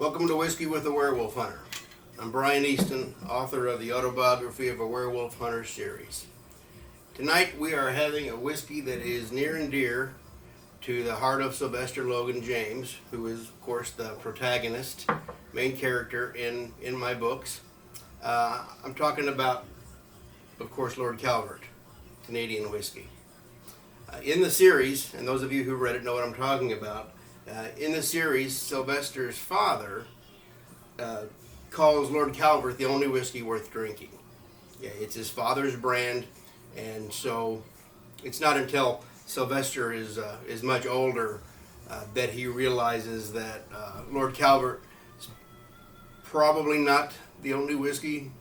Welcome to Whiskey with a Werewolf Hunter. I'm Brian Easton, author of the Autobiography of a Werewolf Hunter series. Tonight we are having a whiskey that is near and dear to the heart of Sylvester Logan James, who is, of course, the protagonist, main character in my books. I'm talking about, of course, Lord Calvert, Canadian whiskey. In the series, and those of you who read it know what I'm talking about, in the series, Sylvester's father calls Lord Calvert the only whiskey worth drinking. Yeah, it's his father's brand, and so it's not until Sylvester is much older that he realizes that Lord Calvert is probably not the only whiskey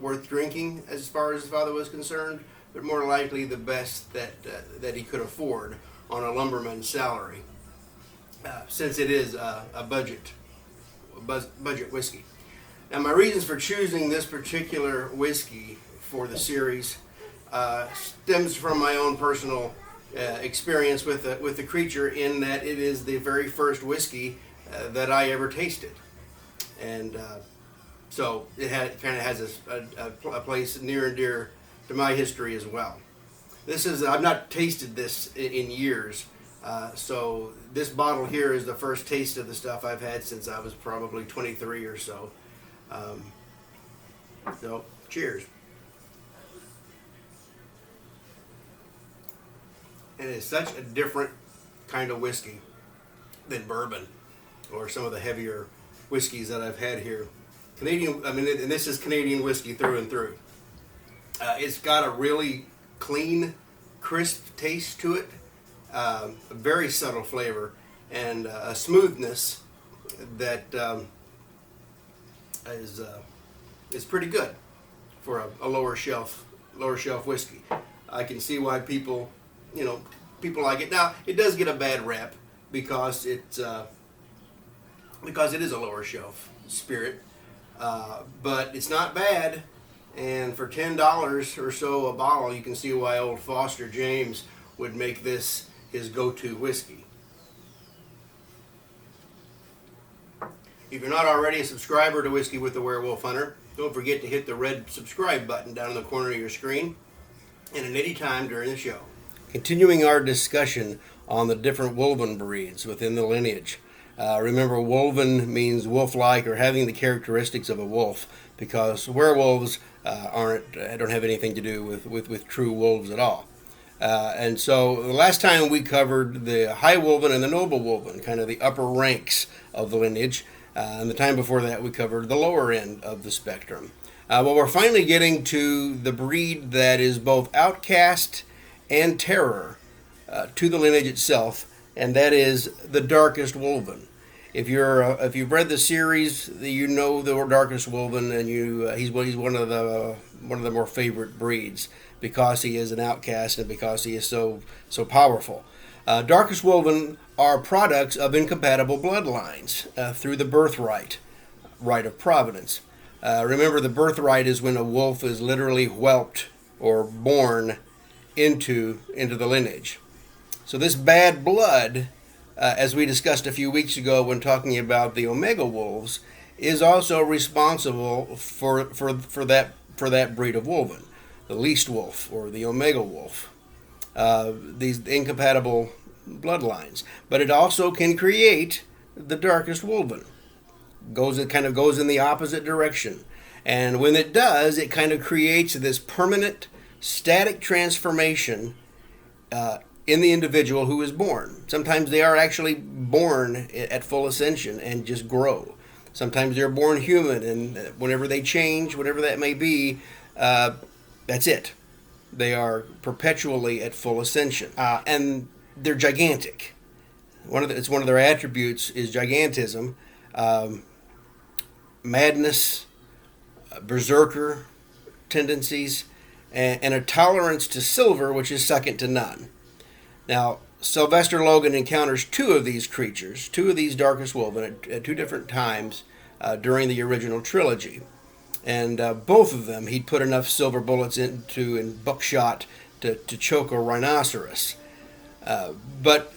worth drinking as far as his father was concerned, but more likely the best that he could afford on a lumberman's salary. Since it is a budget whiskey. Now, my reasons for choosing this particular whiskey for the series stems from my own personal experience with the creature, in that it is the very first whiskey that I ever tasted, and so it kind of has a place near and dear to my history as well. I've not tasted this in years. So this bottle here is the first taste of the stuff I've had since I was probably 23 or so. So, cheers. And it's such a different kind of whiskey than bourbon or some of the heavier whiskeys that I've had here. And this is Canadian whiskey through and through. It's got a really clean, crisp taste to it. A very subtle flavor and a smoothness that is pretty good for a lower shelf whiskey. I can see why people like it. Now, it does get a bad rap because it is a lower shelf spirit, but it's not bad. And for $10 or so a bottle, you can see why old Foster James would make this his go-to whiskey. If you're not already a subscriber to Whiskey with the Werewolf Hunter, don't forget to hit the red subscribe button down in the corner of your screen and at any time during the show. Continuing our discussion on the different Wolven breeds within the lineage. Remember, Wolven means wolf-like or having the characteristics of a wolf, because werewolves don't have anything to do with true wolves at all. And so the last time we covered the high Wolven and the noble Wolven, kind of the upper ranks of the lineage. And the time before that we covered the lower end of the spectrum. Well, we're finally getting to the breed that is both outcast and terror to the lineage itself, and that is the Darkest Wolven. If you've read the series, you know the Darkest Wolven, and he's one of the more favorite breeds, because he is an outcast and because he is so powerful. Darkest Wolven are products of incompatible bloodlines through the birthright, right of providence. Remember, the birthright is when a wolf is literally whelped or born into the lineage. So this bad blood, as we discussed a few weeks ago when talking about the Omega wolves, is also responsible for that breed of Wolven. The least wolf or the Omega wolf, these incompatible bloodlines. But it also can create the Darkest Wolven. It kind of goes in the opposite direction. And when it does, it kind of creates this permanent static transformation in the individual who is born. Sometimes they are actually born at full ascension and just grow. Sometimes they're born human, and whenever they change, whatever that may be, that's it. They are perpetually at full ascension, and they're gigantic. One of their attributes is gigantism, madness, berserker tendencies, and a tolerance to silver, which is second to none. Now, Sylvester Logan encounters two of these creatures, two of these Darkest Wolven, at two different times during the original trilogy. And both of them, he'd put enough silver bullets into in buckshot to choke a rhinoceros. But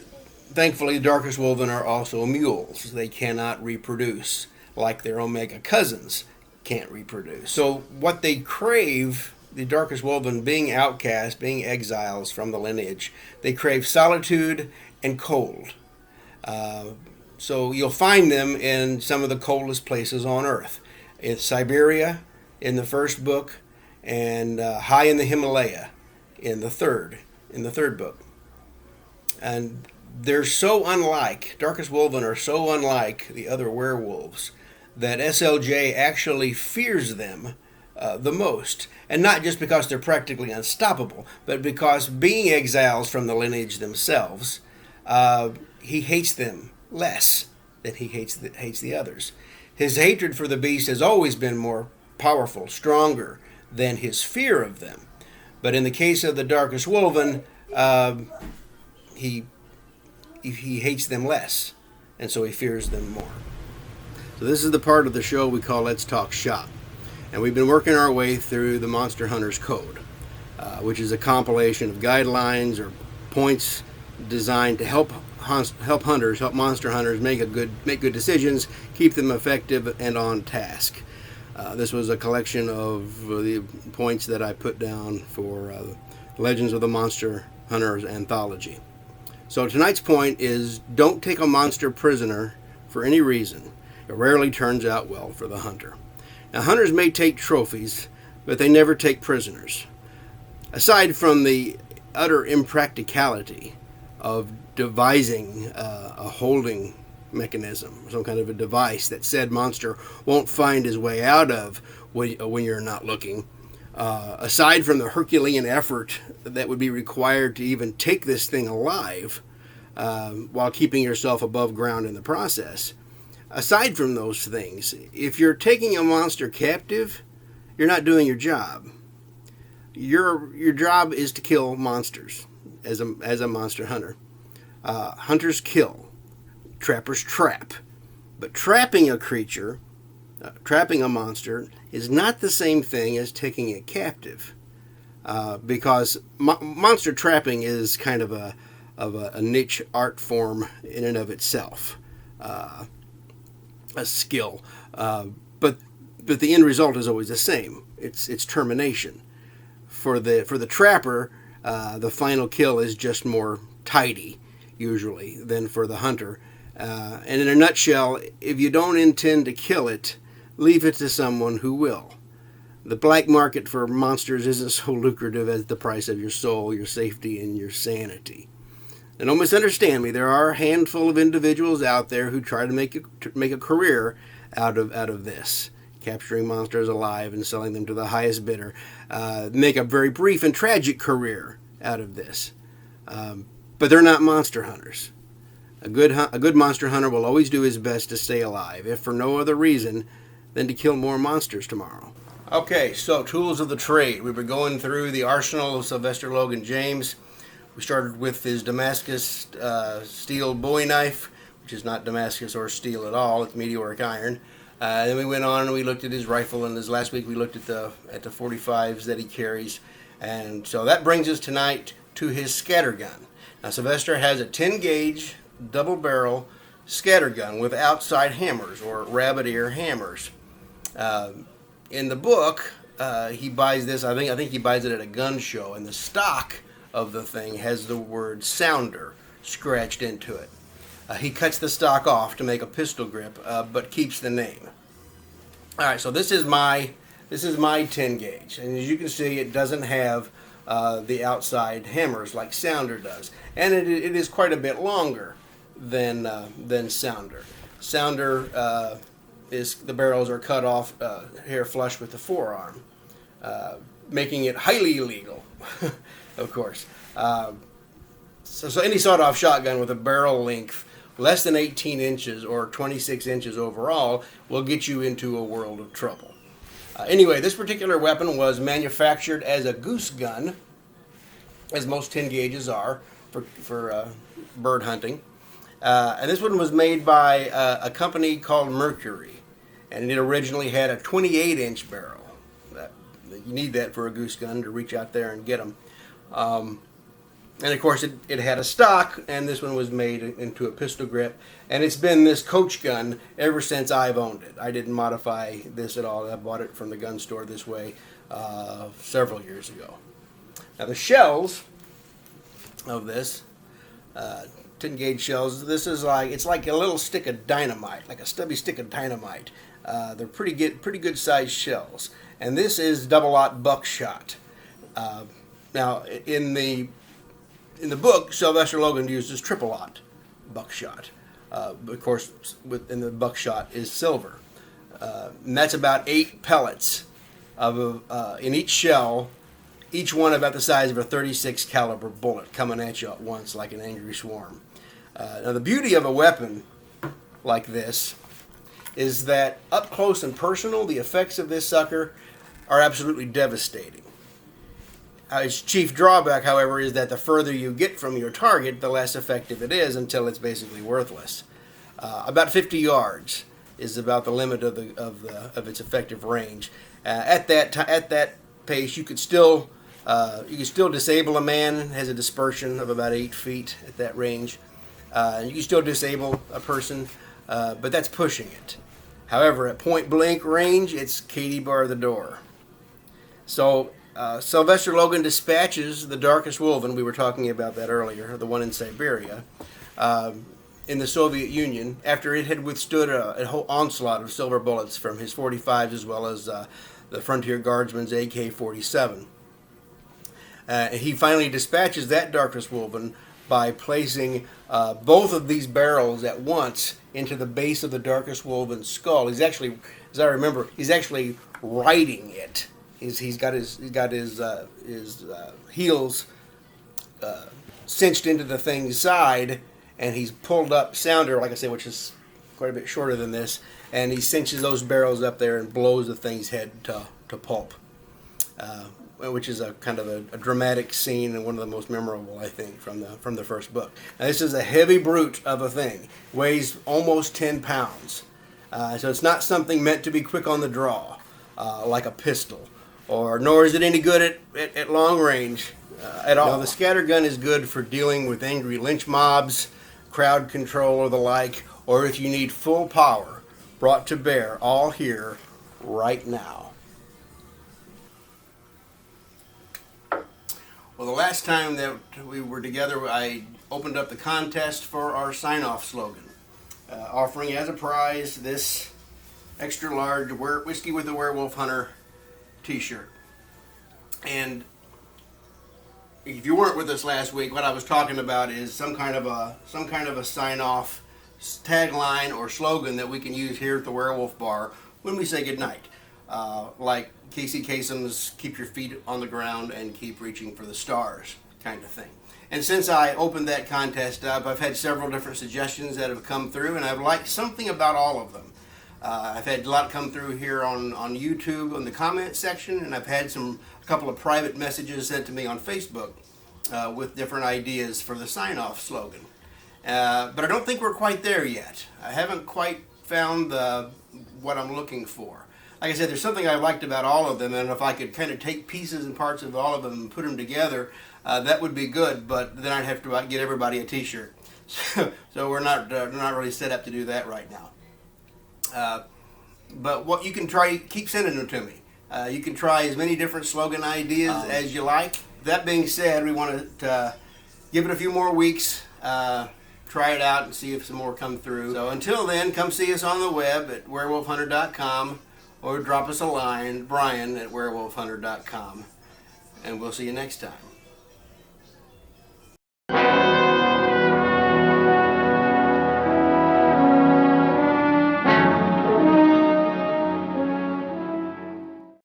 thankfully, Darkest Wolven are also mules. They cannot reproduce. like their Omega cousins, can't reproduce. So what they crave, the Darkest Wolven, being outcast, being exiles from the lineage, they crave solitude and cold. So you'll find them in some of the coldest places on Earth. In Siberia, in the first book, and high in the Himalaya, in the third book. And they're so unlike, Darkest Wolven are so unlike the other werewolves, that SLJ actually fears them the most. And not just because they're practically unstoppable, but because being exiles from the lineage themselves, he hates them less than he hates the others. His hatred for the beast has always been more powerful, stronger than his fear of them. But in the case of the Darkest Wolven, he hates them less, and so he fears them more. So this is the part of the show we call Let's Talk Shop. And we've been working our way through the Monster Hunter's Code, which is a compilation of guidelines or points designed to help monster hunters make good decisions, keep them effective and on task. This was a collection of the points that I put down for Legends of the Monster Hunters anthology. So tonight's point is, don't take a monster prisoner for any reason. It rarely turns out well for the hunter. Now, hunters may take trophies, but they never take prisoners. Aside from the utter impracticality of devising a holding mechanism, some kind of a device that said monster won't find his way out of when you're not looking, aside from the Herculean effort that would be required to even take this thing alive while keeping yourself above ground in the process, aside from those things, if you're taking a monster captive, you're not doing your job. Your job is to kill monsters as a monster hunter. Hunters kill. Trappers trap. But trapping a creature, trapping a monster, is not the same thing as taking it captive. Because monster trapping is kind of a niche art form in and of itself. A skill. But the end result is always the same. It's termination. For the trapper, the final kill is just more tidy, usually, than for the hunter. And in a nutshell, if you don't intend to kill it, leave it to someone who will. The black market for monsters isn't so lucrative as the price of your soul, your safety, and your sanity. And don't misunderstand me, there are a handful of individuals out there who try to make a career out of this, capturing monsters alive and selling them to the highest bidder, make a very brief and tragic career out of this. But they're not monster hunters. A good monster hunter will always do his best to stay alive, if for no other reason than to kill more monsters tomorrow. Okay, so tools of the trade. We've been going through the arsenal of Sylvester Logan James. We started with his Damascus steel Bowie knife, which is not Damascus or steel at all. It's meteoric iron. Then we went on and we looked at his rifle, and this last week we looked at the 45s that he carries. And so that brings us tonight to his scattergun. Now, Sylvester has a 10-gauge double-barrel scattergun with outside hammers, or rabbit ear hammers. In the book, he buys this. I think he buys it at a gun show, and the stock of the thing has the word sounder scratched into it. He cuts the stock off to make a pistol grip, but keeps the name. All right, so this is my 10 gauge, and as you can see, it doesn't have the outside hammers like sounder does, and it is quite a bit longer than sounder. Sounder is the barrels are cut off here flush with the forearm, making it highly illegal, of course. So any sawed-off shotgun with a barrel length less than 18 inches or 26 inches overall will get you into a world of trouble. Anyway, this particular weapon was manufactured as a goose gun, as most 10 gauges are for bird hunting. And this one was made by a company called Mercury, and it originally had a 28-inch barrel. You need that for a goose gun to reach out there and get them. And of course, it had a stock, and this one was made into a pistol grip. And it's been this coach gun ever since I've owned it. I didn't modify this at all. I bought it from the gun store this way several years ago. Now the shells of this 10 gauge shells. This is it's like a little stick of dynamite, like a stubby stick of dynamite. They're pretty good sized shells. And this is double-aught buckshot. Now in the book, Sylvester Logan uses triple-aught buckshot. Of course, in the buckshot is silver. And that's about 8 pellets in each shell, each one about the size of a .36 caliber bullet coming at you at once like an angry swarm. Now the beauty of a weapon like this is that up close and personal, the effects of this sucker are absolutely devastating. Its chief drawback, however, is that the further you get from your target, the less effective it is until it's basically worthless. About 50 yards is about the limit of its effective range. At that pace, you could still disable a man. It has a dispersion of about 8 feet at that range. You can still disable a person, but that's pushing it. However, at point blank range, it's Katie bar the door. So Sylvester Logan dispatches the Darkest Wolven, we were talking about that earlier, the one in Siberia, in the Soviet Union, after it had withstood a whole onslaught of silver bullets from his 45s as well as the Frontier Guardsman's AK-47. He finally dispatches that Darkest Wolven by placing both of these barrels at once into the base of the Darkest Wolven's skull. He's actually, as I remember, he's actually riding it. He's got his heels cinched into the thing's side, and he's pulled up sounder, like I said, which is quite a bit shorter than this, and he cinches those barrels up there and blows the thing's head to pulp, which is a kind of a dramatic scene and one of the most memorable, I think, from the first book. Now, this is a heavy brute of a thing, weighs almost 10 pounds, so it's not something meant to be quick on the draw, like a pistol. Nor is it any good at long range at all. Now, the scattergun is good for dealing with angry lynch mobs, crowd control, or the like, or if you need full power brought to bear, all here, right now. Well, the last time that we were together, I opened up the contest for our sign-off slogan, offering as a prize this extra large Whiskey with the Werewolf Hunter t-shirt. And if you weren't with us last week, what I was talking about is some kind of a sign-off tagline or slogan that we can use here at the Werewolf Bar when we say goodnight. Like Casey Kasem's "Keep your feet on the ground and keep reaching for the stars" kind of thing. And since I opened that contest up, I've had several different suggestions that have come through, and I've liked something about all of them. I've had a lot come through here on YouTube in the comment section, and I've had a couple of private messages sent to me on Facebook with different ideas for the sign-off slogan. But I don't think we're quite there yet. I haven't quite found what I'm looking for. Like I said, there's something I liked about all of them, and if I could kind of take pieces and parts of all of them and put them together, that would be good, but then I'd have to get everybody a t-shirt. So we're not really set up to do that right now. But what you can try, keep sending them to me. You can try as many different slogan ideas as you like. That being said, we want to give it a few more weeks, try it out and see if some more come through. So until then, come see us on the web at werewolfhunter.com or drop us a line, Brian at werewolfhunter.com, and we'll see you next time.